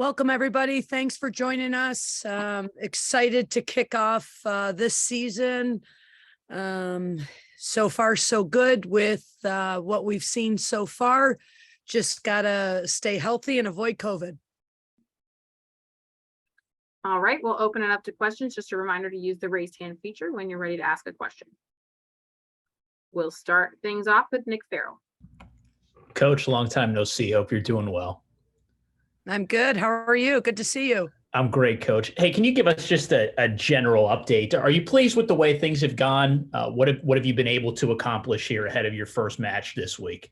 Welcome, everybody. Thanks for joining us. Excited to kick off this season. So far, so good with what we've seen so far. Just got to stay healthy and avoid COVID. All right, we'll open it up to questions. Just a reminder to use the raise hand feature when you're ready to ask a question. We'll start things off with Nick Farrell. Coach, long time no see. Hope you're doing well. I'm good. How are you? Good to see you. I'm great, Coach. Hey, can you give us just a general update? Are you pleased with the way things have gone? What have you been able to accomplish here ahead of your first match this week?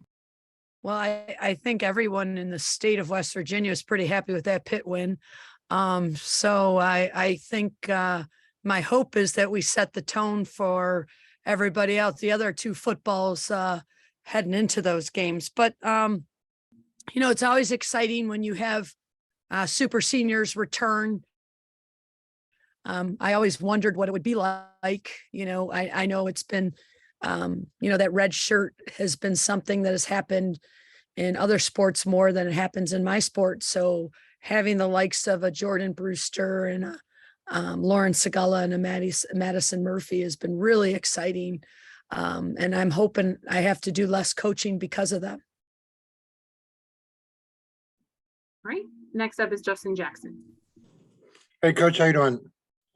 Well, I think everyone in the state of West Virginia is pretty happy with that Pitt win. So I think my hope is that we set the tone for everybody else. The other two footballs heading into those games. But, it's always exciting when you have super seniors return. I always wondered what it would be like. I know it's been, that red shirt has been something that has happened in other sports more than it happens in my sport. So having the likes of a Jordan Brewster and a Lauren Segala and a Madison Murphy has been really exciting. And I'm hoping I have to do less coaching because of them. All right, next up is Justin Jackson. Hey, Coach, how you doing?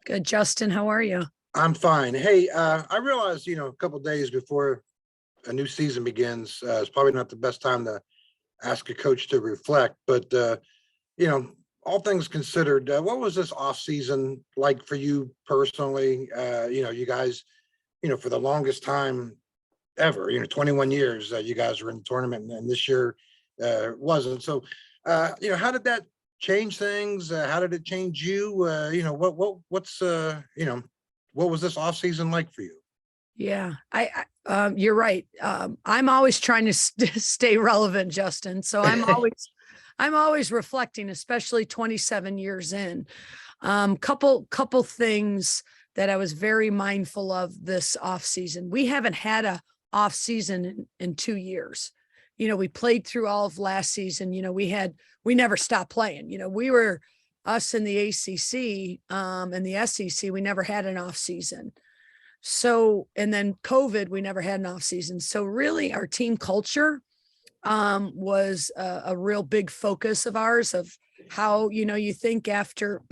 Good, Justin. How are you? I'm fine. Hey, I realized, a couple of days before a new season begins, it's probably not the best time to ask a coach to reflect, but, all things considered, what was this off season like for you personally? You guys, for the longest time ever, 21 years, you guys were in the tournament, and this year wasn't. So, how did that change things? How did it change you? What was this off season like for you? Yeah, you're right. I'm always trying to stay relevant, Justin. So I'm always reflecting, especially 27 years in. Couple things that I was very mindful of this off season. We haven't had a off season in 2 years. We played through all of last season. We never stopped playing. We were us in the ACC and the SEC. We never had an off season. So, and then COVID, we never had an off season. So really our team culture was a real big focus of ours of how, you think after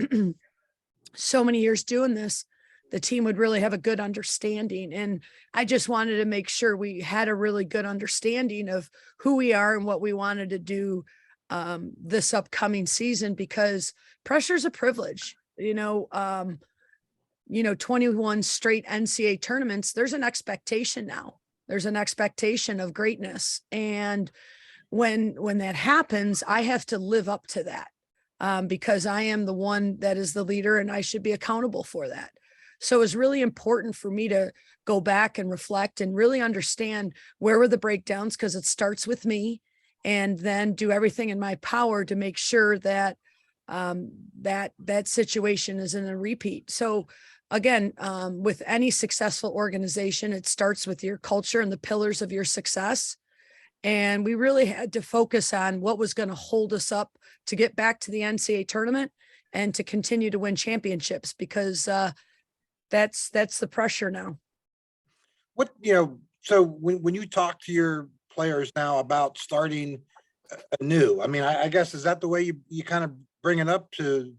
so many years doing this, the team would really have a good understanding. And I just wanted to make sure we had a really good understanding of who we are and what we wanted to do this upcoming season, because pressure is a privilege. 21 straight NCAA tournaments, there's an expectation now. There's an expectation of greatness. And when that happens, I have to live up to that because I am the one that is the leader and I should be accountable for that. So it was really important for me to go back and reflect and really understand where were the breakdowns, because it starts with me, and then do everything in my power to make sure that that situation isn't a repeat. So again, with any successful organization, it starts with your culture and the pillars of your success. And we really had to focus on what was going to hold us up to get back to the NCAA tournament and to continue to win championships, because that's the pressure now. So when you talk to your players now about starting anew, I guess, is that the way you kind of bring it up to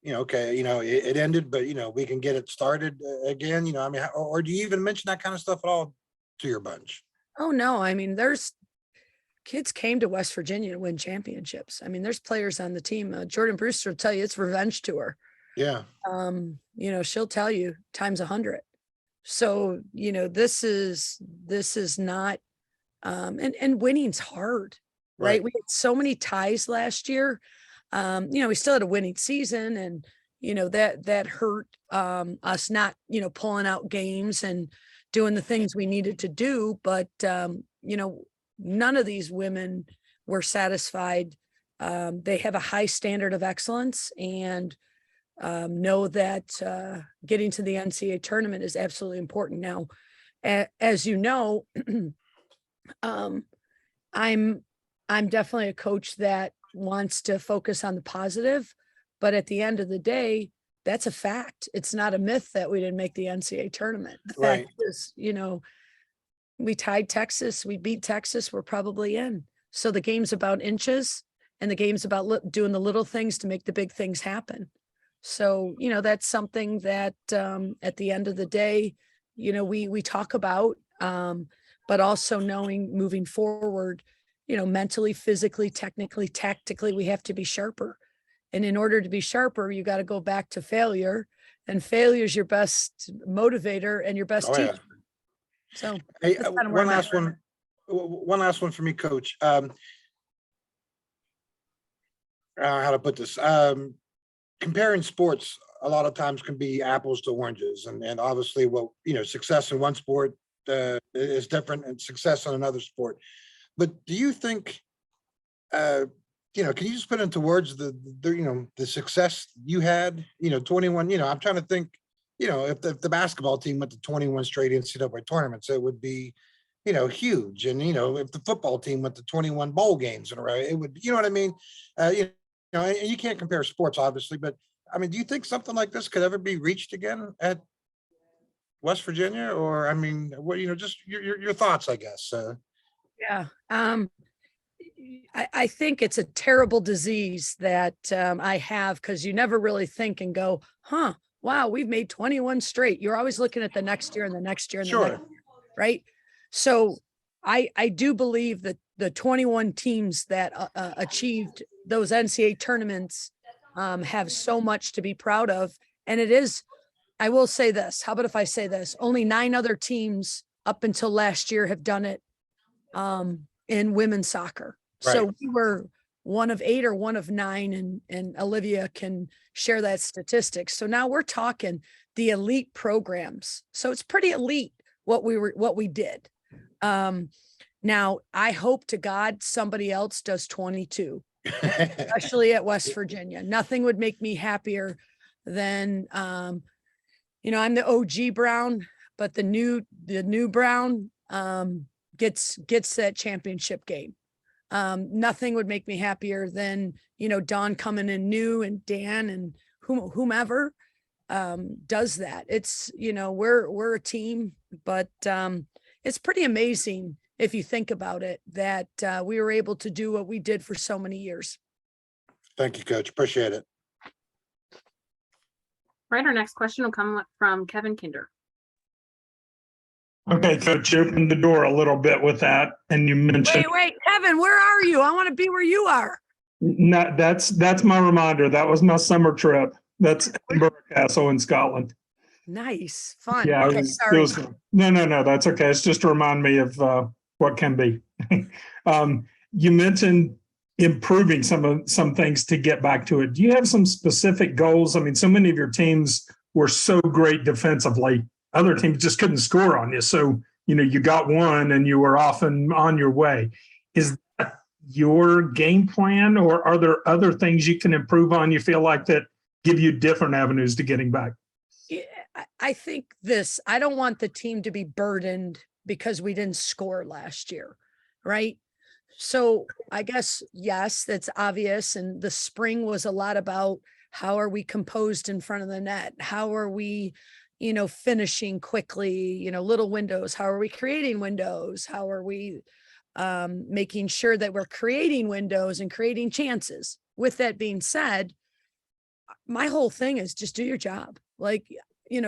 it ended, but we can get it started again, or do you even mention that kind of stuff at all to your bunch? Oh no, there's kids came to West Virginia to win championships. There's players on the team. Jordan Brewster will tell you it's revenge tour. Yeah. She'll tell you times 100. So, this is not, and winning's hard, right? We had so many ties last year. We still had a winning season, and, that hurt us not, pulling out games and doing the things we needed to do. But, none of these women were satisfied. They have a high standard of excellence, and know that getting to the NCAA tournament is absolutely important. Now, as you know, I'm definitely a coach that wants to focus on the positive, but at the end of the day, that's a fact. It's not a myth that we didn't make the NCAA tournament. The Right. fact is, we tied Texas, we beat Texas, we're probably in. So the game's about inches, and the game's about doing the little things to make the big things happen. So, that's something that at the end of the day, we talk about, but also knowing moving forward, mentally, physically, technically, tactically, we have to be sharper. And in order to be sharper, you got to go back to failure, and failure is your best motivator and your best Oh, yeah. teacher. So Hey, that's kind of where one I'm at last right one. One last one for me, Coach. How to put this? Comparing sports a lot of times can be apples to oranges, and obviously, success in one sport is different and success in another sport. But do you think, can you just put into words the success you had? 21. I'm trying to think. If the basketball team went to 21 straight NCAA tournaments, it would be, huge. And if the football team went to 21 bowl games in a row, it would. You know what I mean? And you can't compare sports, obviously, but I mean, do you think something like this could ever be reached again at West Virginia? Or, I mean, what, just your thoughts, I guess. Yeah. I think it's a terrible disease that I have, because you never really think and go, wow, we've made 21 straight. You're always looking at the next year and the next year and the Sure. next year, right? So I do believe that the 21 teams that achieved those NCAA tournaments have so much to be proud of. And it is, I will say this. How about if I say this? Only 9 other teams up until last year have done it in women's soccer. So Right. we were one of 8 or one of 9, and Olivia can share that statistic. So now we're talking the elite programs. So it's pretty elite what we did. Now I hope to God somebody else does 22, especially at West Virginia. Nothing would make me happier than, I'm the OG Brown, but the new Brown gets that championship game. Nothing would make me happier than, Dawn coming in new, and Dan and whomever does that. It's, we're a team, but it's pretty amazing if you think about it, that we were able to do what we did for so many years. Thank you, Coach. Appreciate it. Right, our next question will come from Kevin Kinder. Okay, Coach, you opened the door a little bit with that, and you mentioned Wait, Kevin, where are you? I want to be where you are. that's my reminder. That was my summer trip. That's Edinburgh Castle in Scotland. Nice, fun. Yeah, Okay, it sorry. was no, that's okay. It's just to remind me of what can be. You mentioned improving some things to get back to it. Do you have some specific goals? I mean, so many of your teams were so great defensively. Other teams just couldn't score on you. So, you got one and you were off and on your way. Is that your game plan, or are there other things you can improve on, you feel like, that give you different avenues to getting back? Yeah, I think I don't want the team to be burdened because we didn't score last year, right? So I guess, yes, that's obvious. And the spring was a lot about how are we composed in front of the net? How are we, finishing quickly, little windows? How are we creating windows? How are we making sure that we're creating windows and creating chances? With that being said, my whole thing is just do your job. Like,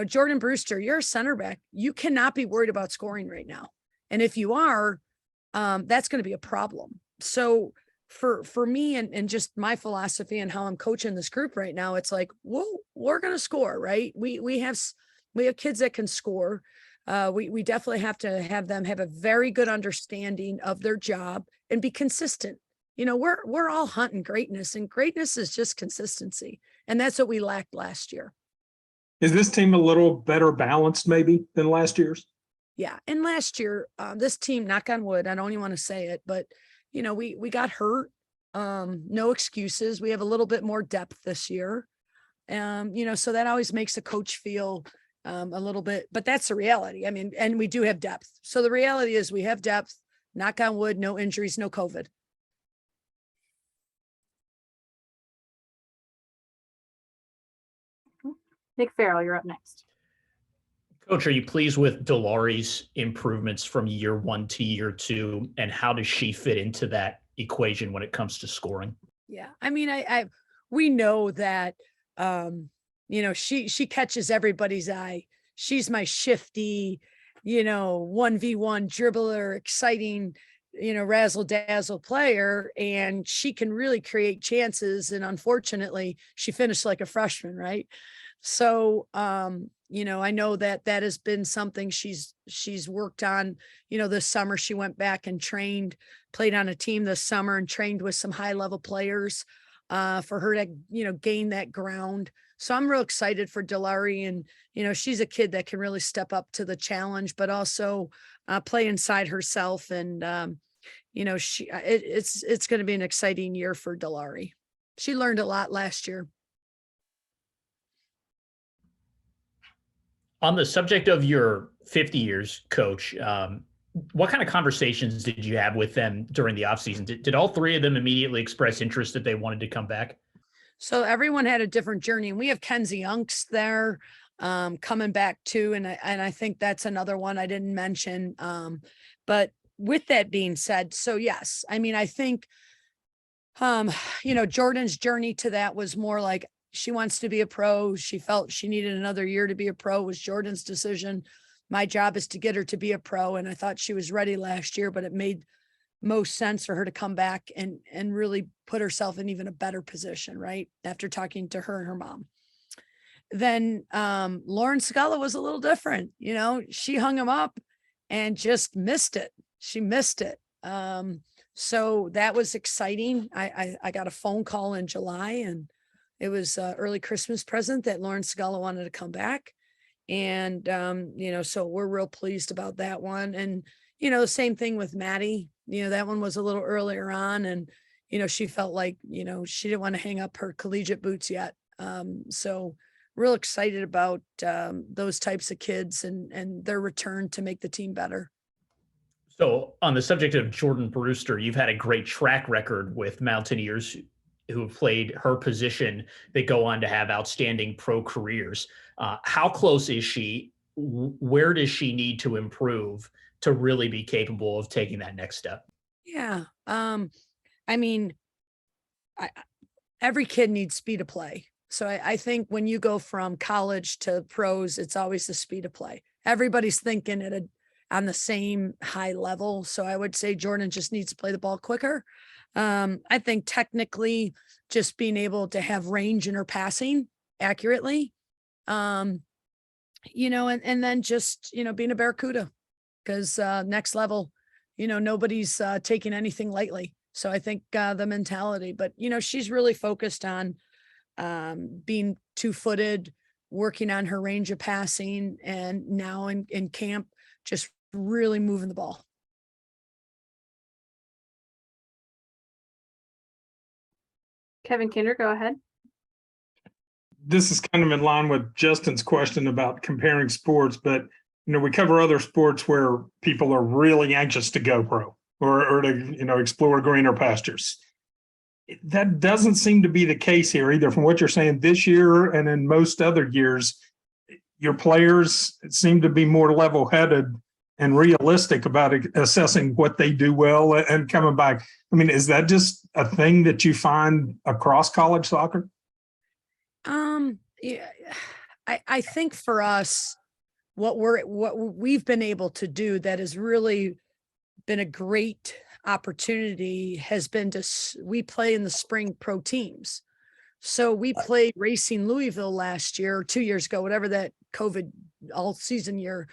Jordan Brewster, you're a center back. You cannot be worried about scoring right now. And if you are, that's going to be a problem. So for me and just my philosophy and how I'm coaching this group right now, it's like, well, we're going to score, right? We have kids that can score. We definitely have to have them have a very good understanding of their job and be consistent. We're all hunting greatness, and greatness is just consistency. And that's what we lacked last year. Is this team a little better balanced maybe than last year's? Yeah. And last year, this team, knock on wood, I don't even want to say it, but we got hurt. No excuses. We have a little bit more depth this year. So that always makes a coach feel a little bit, but that's the reality. I mean, and we do have depth. So the reality is we have depth, knock on wood, no injuries, no COVID. Nick Farrell, you're up next. Coach, are you pleased with Delari's improvements from year 1 to year 2, and how does she fit into that equation when it comes to scoring? Yeah. I mean, we know that, she catches everybody's eye. She's my shifty, 1v1 dribbler, exciting, razzle dazzle player. And she can really create chances. And unfortunately, she finished like a freshman, right? So, I know that has been something she's worked on, this summer. She went back and played on a team this summer and trained with some high level players, for her to, gain that ground. So I'm real excited for Delari, and, she's a kid that can really step up to the challenge, but also, play inside herself. And, it's going to be an exciting year for Delari. She learned a lot last year. On the subject of your 50 years, Coach, what kind of conversations did you have with them during the offseason? Did all three of them immediately express interest that they wanted to come back? So everyone had a different journey, and we have Kenzie Unks there, coming back too. And I think that's another one I didn't mention. But with that being said, so yes, I mean, I think, Jordan's journey to that was more like, she wants to be a pro. She felt she needed another year to be a pro. It was Jordan's decision. My job is to get her to be a pro. And I thought she was ready last year, but it made most sense for her to come back and really put herself in even a better position, right? After talking to her and her mom. Then Lauren Scala was a little different. She hung him up and just missed it. She missed it. So that was exciting. I got a phone call in July, and it was an early Christmas present that Lauren Scala wanted to come back. And, so we're real pleased about that one. And, the same thing with Maddie, that one was a little earlier on, and, she felt like, she didn't want to hang up her collegiate boots yet. So real excited about those types of kids and their return to make the team better. So on the subject of Jordan Brewster, you've had a great track record with Mountaineers who have played her position that go on to have outstanding pro careers. How close is she? Where does she need to improve to really be capable of taking that next step? Yeah. I mean, every kid needs speed of play. So I think when you go from college to pros, it's always the speed of play. Everybody's thinking on the same high level. So I would say Jordan just needs to play the ball quicker. I think technically just being able to have range in her passing accurately, and then just, being a Barracuda, because next level, nobody's taking anything lightly. So I think the mentality, but, she's really focused on being 2-footed, working on her range of passing, and now in camp, just really moving the ball. Kevin Kinder, go ahead. This is kind of in line with Justin's question about comparing sports, but we cover other sports where people are really anxious to go pro or to explore greener pastures. That doesn't seem to be the case here either, from what you're saying this year and in most other years. Your players seem to be more level-headed and realistic about assessing what they do well and coming back. I mean, is that just a thing that you find across college soccer? Yeah, I think for us, what we've been able to do that has really been a great opportunity has been we play in the spring pro teams. So we played Racing Louisville last year, or 2 years ago, whatever that COVID all season year.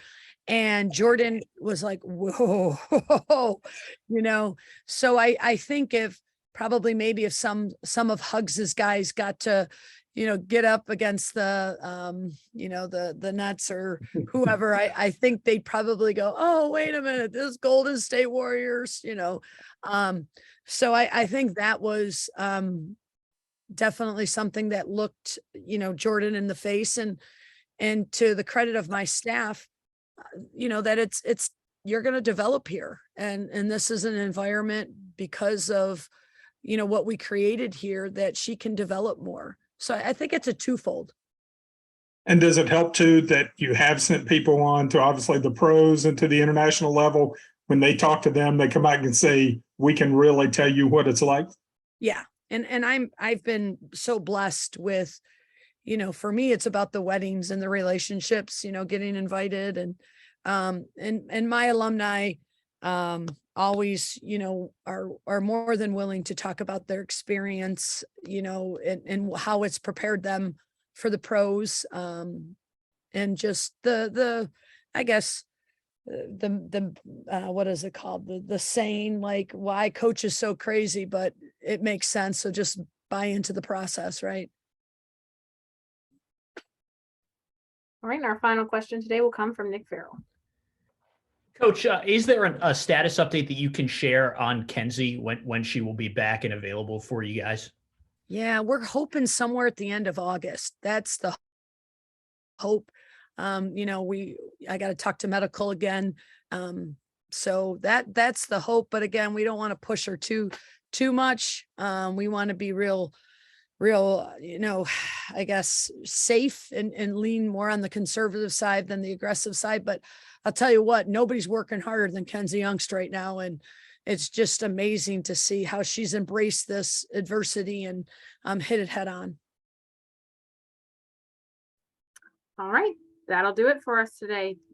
And Jordan was like, whoa, so I think if some of Huggs's guys got to, get up against the Nuts or whoever, I think they'd probably go, oh, wait a minute, this Golden State Warriors, so I think that was definitely something that looked, Jordan in the face, and to the credit of my staff, that it's you're going to develop here, and this is an environment because of, what we created here, that she can develop more. So I think it's a twofold. And does it help too that you have sent people on to obviously the pros and to the international level? When they talk to them, they come back and say, we can really tell you what it's like. Yeah. And I've been so blessed with, for me, it's about the weddings and the relationships, getting invited and my alumni, always, are more than willing to talk about their experience, and how it's prepared them for the pros. And just I guess, what is it called? The saying, like, why coach is so crazy, but it makes sense. So just buy into the process, right? All right, and our final question today will come from Nick Farrell. Coach, is there a status update that you can share on Kenzie when she will be back and available for you guys? Yeah, we're hoping somewhere at the end of August. That's the hope. I got to talk to medical again. So that's the hope. But again, we don't want to push her too much. We want to be real, I guess, safe and lean more on the conservative side than the aggressive side. But I'll tell you what, nobody's working harder than Kenzie Youngst right now. And it's just amazing to see how she's embraced this adversity and hit it head on. All right, that'll do it for us today.